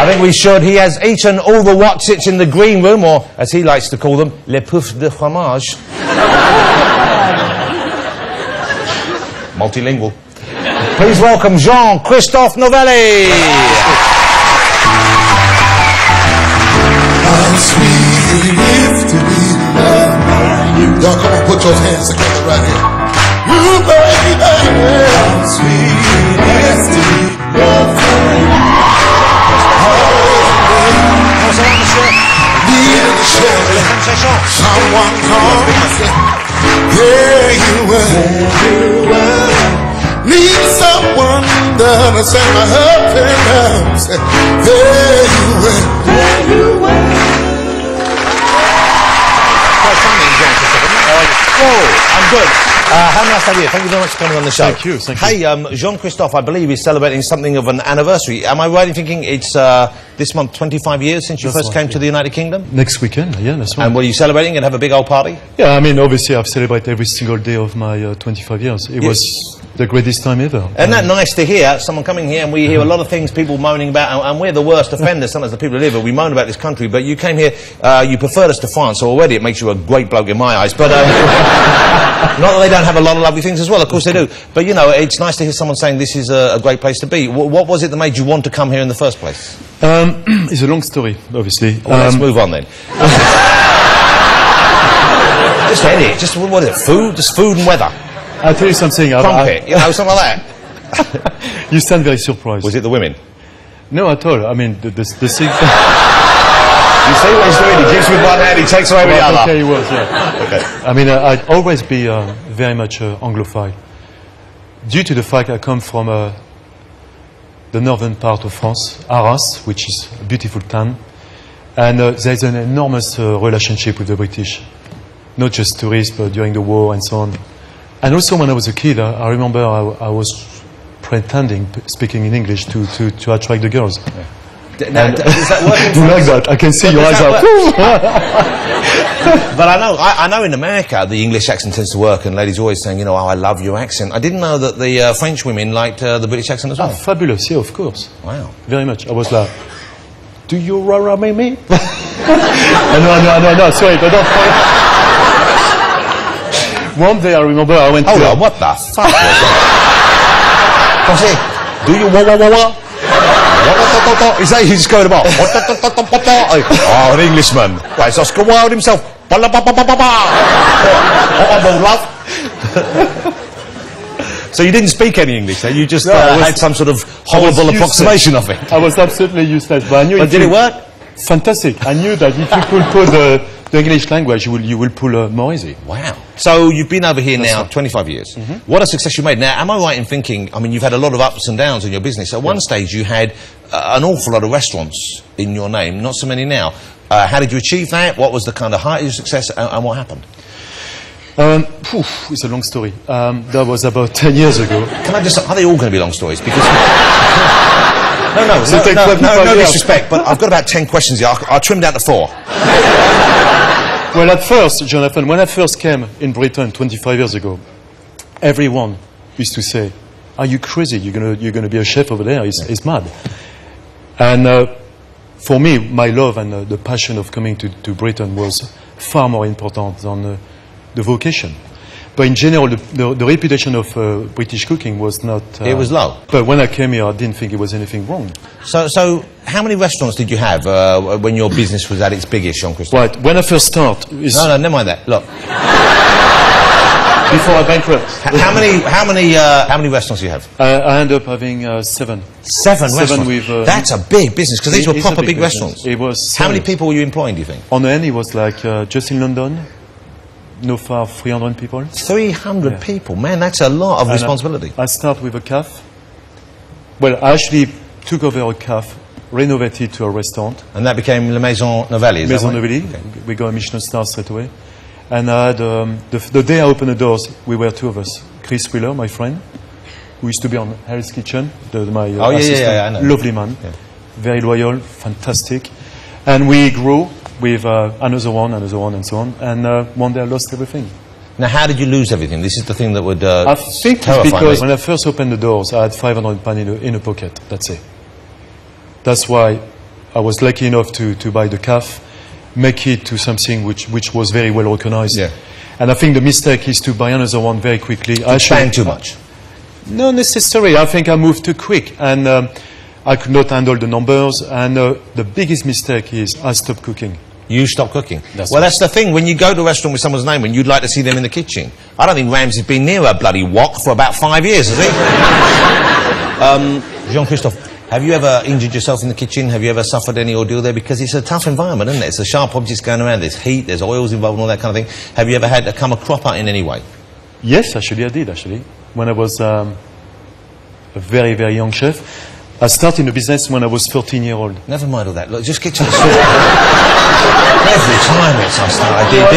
I think we should. He has eaten all the what's-its in the green room, or as he likes to call them, les poufs de fromage. Multilingual. Please welcome Jean-Christophe Novelli. How sweet it is to be loved. Y'all come on, put your hands together right here. You baby, how sweet it is to be loved. Someone called me and said, there you were. Need someone to send my up and down. Said, there you were. There you were. Whoa, I'm good. How nice to have you. Thank you very much for coming on the show. Thank you. Thank you. Hey, Jean-Christophe, I believe is celebrating something of an anniversary. Am I right in thinking it's this month 25 years since you first came to the United Kingdom? Next weekend, yeah, that's right. And were you celebrating and have a big old party? Yeah, I mean, obviously I've celebrated every single day of my 25 years. It was the greatest time ever. Isn't that nice to hear? Someone coming here and we hear a lot of things, people moaning about, and we're the worst offenders, sometimes the people who live here, we moan about this country, but you came here, you preferred us to France, so already it makes you a great bloke in my eyes, but not that they don't have a lot of lovely things as well, of course they do, but you know, it's nice to hear someone saying this is a great place to be. What was it that made you want to come here in the first place? It's a long story, obviously. Well, let's move on then. Just any, just what is it, food? Just food and weather? I'll tell you something. Crumpet, you know, something like that. You sound very surprised. Was it the women? No, at all. I mean, the thing... You see what he's doing? He gives with one hand, he takes away with the other. Okay, he was, yeah. Okay. I mean, I'd always be very much Anglophile. Due to the fact I come from the northern part of France, Arras, which is a beautiful town, and there's an enormous relationship with the British. Not just tourists, but during the war and so on. And also when I was a kid, I remember I was pretending, speaking in English, to attract the girls. Yeah. Now, does that work in France? Like that. I can see your eyes out. But I know in America the English accent tends to work, and ladies are always saying, you know, oh, I love your accent. I didn't know that the French women liked the British accent as well. Oh, fabulous, yeah, of course. Wow. Very much. I was like, do you rara me? No, sorry, but don't... One day I remember I went Hold on, what the fuck was that? Do you what? Is that you just going about? Oh, an Englishman. Right, it's Oscar Wilde himself. So you didn't speak any English, you just had some sort of horrible approximation of it. I was absolutely useless, but I knew. But did it work? Fantastic. I knew that if you could put the English language, you will pull more easy. Wow. So you've been over here now 25 years. What a success you made. Now, am I right in thinking, I mean, you've had a lot of ups and downs in your business. At one stage, you had an awful lot of restaurants in your name, not so many now. How did you achieve that? What was the kind of height of your success, and what happened? It's a long story. That was about 10 years ago. Can I just, are they all going to be long stories? Because... No disrespect, but I've got about 10 questions here. I'll trim down to 4. Well, at first, Jonathon, when I first came in Britain 25 years ago, everyone used to say, are you crazy? You're gonna be a chef over there? It's mad. And for me, my love and the passion of coming to Britain was far more important than the vocation. But in general, the reputation of British cooking was not... it was low. But when I came here, I didn't think it was anything wrong. So how many restaurants did you have when your business was at its biggest, Jean-Christophe? Right, when I first started... No, never mind that. Look. Before I bankrupt. How many restaurants do you have? I ended up having 7. 7 restaurants? With, that's a big business, because these were proper big restaurants. It was... How many people were you employing, do you think? On the end, it was like, just in London, no far 300 people. 300 people? Man, that's a lot of responsibility. I started with a cafe. Well, I actually took over a cafe, renovated to a restaurant. And that became La Maison Novelli, is that right? Novelli. Okay. We got a Michelin star straight away. And I had, the day I opened the doors, we were 2 of us. Chris Wheeler, my friend, who used to be on Hell's Kitchen, my assistant. I know. Lovely man. Yeah. Very loyal, fantastic. And we grew with another one, and so on. And one day I lost everything. Now, how did you lose everything? This is the thing that would I think it's because when I first opened the doors, I had £500 in a pocket. That's it. That's why I was lucky enough to buy the calf, make it to something which was very well recognized. Yeah. And I think the mistake is to buy another one very quickly. I Spend too much. Not necessarily. I think I moved too quick, and I could not handle the numbers. And the biggest mistake is I stopped cooking. You stop cooking. That's Well, that's the thing. When you go to a restaurant with someone's name and you'd like to see them in the kitchen, I don't think Ramsay's been near a bloody wok for about 5 years, has he? Jean-Christophe, have you ever injured yourself in the kitchen? Have you ever suffered any ordeal there? Because it's a tough environment, isn't it? It's a sharp objects going around. There's heat, there's oils involved and all that kind of thing. Have you ever had to come a crop out in any way? Yes, actually, I did, actually. When I was a very, very young chef. I started the business when I was 13-year-old. Never mind all that. Look, just get to the story. Every time I did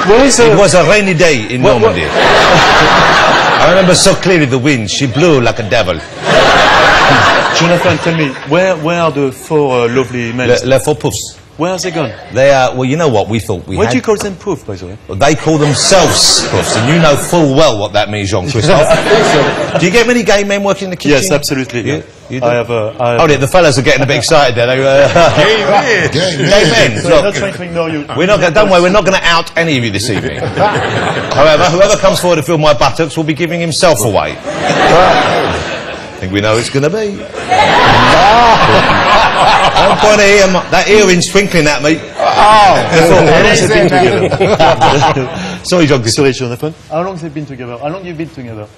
this, it was a rainy day in Normandy. I remember so clearly the wind. She blew like a devil. Jonathon, tell me, where are the four lovely men? Les four poufs. Where are they gone? They are, well, you know what we thought we Why had. do you call them poof, by the way? Well, they call themselves poufs, and you know full well what that means, Jean-Christophe. Do you get many gay men working in the kitchen? Yes, absolutely. You do? I have Oh, the fellas are getting a bit excited there. They, gay men. So I'm not trying to ignore you. We're not gonna, don't worry, we're not going to out any of you this evening. However, whoever comes forward to fill my buttocks will be giving himself away. I think we know who it's going to be. I'm trying to hear that earring's twinkling at me. Sorry, John. Sorry, Jonathon. How long have they been together? How long have you been together?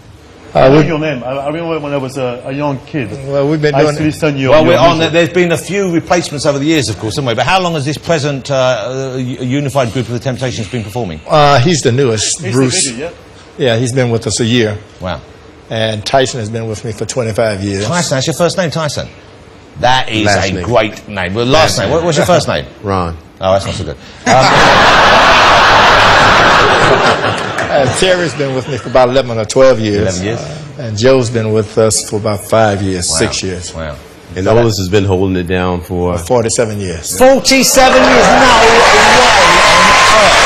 I know your name. I remember when I was a young kid. Well, we've been doing it. Well, we're on. There's been a few replacements over the years, of course, haven't we? But how long has this present unified group of the Temptations been performing? He's the newest, Bruce. The baby, Yeah, he's been with us a year. Wow. And Tyson has been with me for 25 years. Tyson, that's your first name, Tyson? That is Last a name. great name. Well, last name. What's your first name? Ron. Oh, that's not so good. Terry's been with me for about 11 or 12 years. 11 years. And Joe's been with us for about 5 years, Wow. 6 years. Wow. And the oldest has been holding it down for 47 years. 47 years. No way on earth.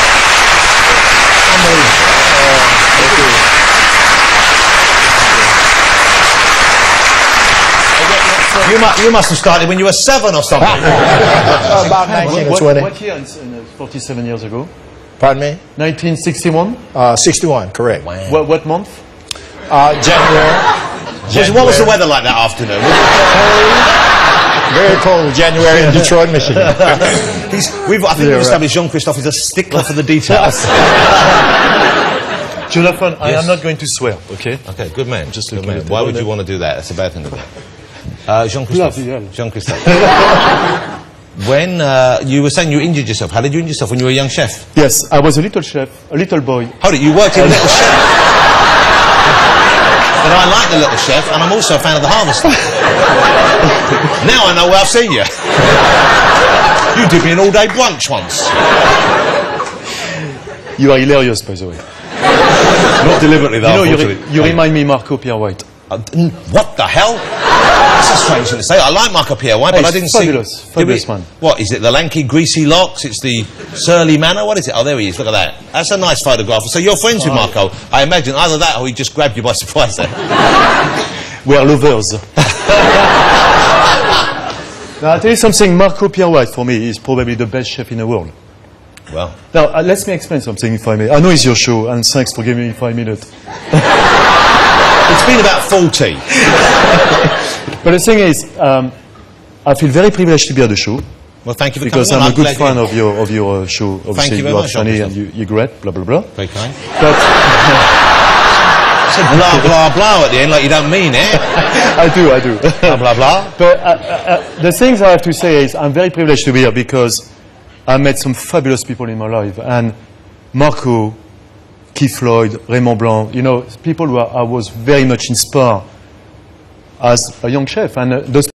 You must have started when you were 7 or something. About 19 or 20. What year? 47 years ago. Pardon me? 1961. 61, correct. Wow. What month? January. What was the weather like that afternoon? Very cold January in Detroit, Michigan. I think we've established Jean-Christophe is a stickler for the details. Jonathon, I Yes. am not going to swear, okay? Okay, good man. Just Good looking man. at Why the would you window. want to do that? That's a bad thing to do. Jean-Christophe. Bloody hell. Jean-Christophe. When you were saying you injured yourself, how did you injure yourself when you were a young chef? Yes, I was a little chef, a little boy. Hold it, you worked in Little Chef. And I like the Little Chef, and I'm also a fan of the Harvester. Now I know where I've seen you. You did me an all-day brunch once. You are hilarious, by the way. Not deliberately, though. You remind me Marco Pierre White. What the hell? That's a strange thing to say. I like Marco Pierre White, but Hey, I didn't fabulous, see... fabulous man. What, is it the lanky, greasy locks? It's the surly manner? What is it? Oh, there he is. Look at that. That's a nice photograph. So you're friends with Marco. I imagine either that or he just grabbed you by surprise there. We are lovers. Now, I'll tell you something. Marco Pierre White, for me, is probably the best chef in the world. Well... Now, let me explain something, if I may. I know it's your show, and thanks for giving me 5 minutes. It's been about 40. But the thing is, I feel very privileged to be at the show. Well, thank you for Because coming I'm on. a good glad fan of your show. Obviously, Thank you very are much, funny Jean-Christophe. and you're great, blah, blah, blah. Very kind. But Said blah, blah, blah at the end, like you don't mean it. I do. Blah, blah, blah. But the things I have to say is I'm very privileged to be here because I met some fabulous people in my life. And Marco, Keith Floyd, Raymond Blanc, you know, people who I was very much inspired as a young chef. And those